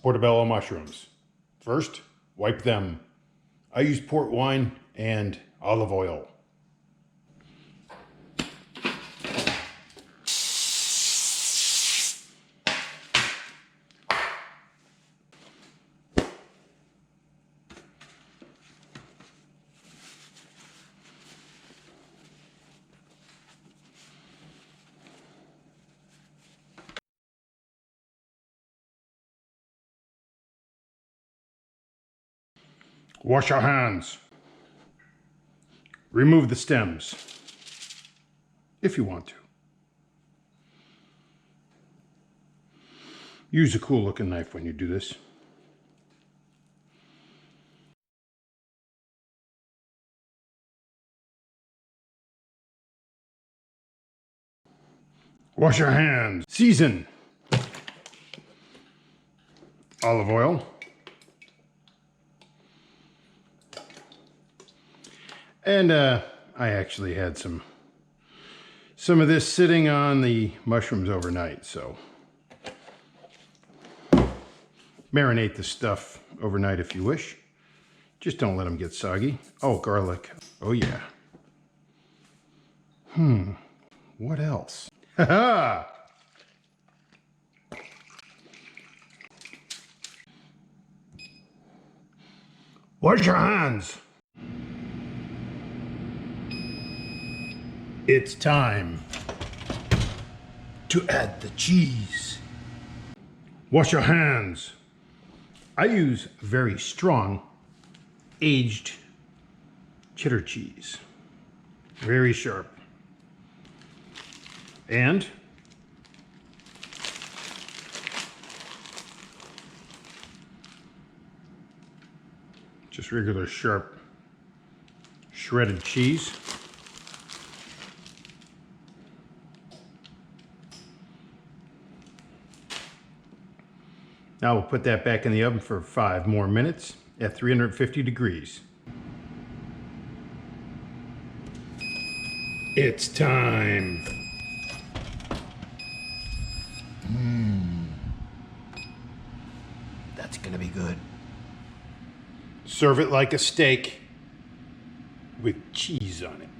portobello mushrooms. First, wipe them. I use port wine and olive oil. Wash your hands. Remove the stems, if you want to. Use a cool looking knife when you do this. Wash your hands. Season. Olive oil. And I actually had some of this sitting on the mushrooms overnight, so marinate the stuff overnight if you wish. Just don't let them get soggy. Oh, garlic. Oh yeah. What else? Ha-ha! Wash your hands. It's time to add the cheese. Wash your hands. I use very strong aged cheddar cheese. Very sharp. And just regular sharp shredded cheese. Now we'll put that back in the oven for 5 more minutes at 350 degrees. It's time. That's gonna be good. Serve it like a steak with cheese on it.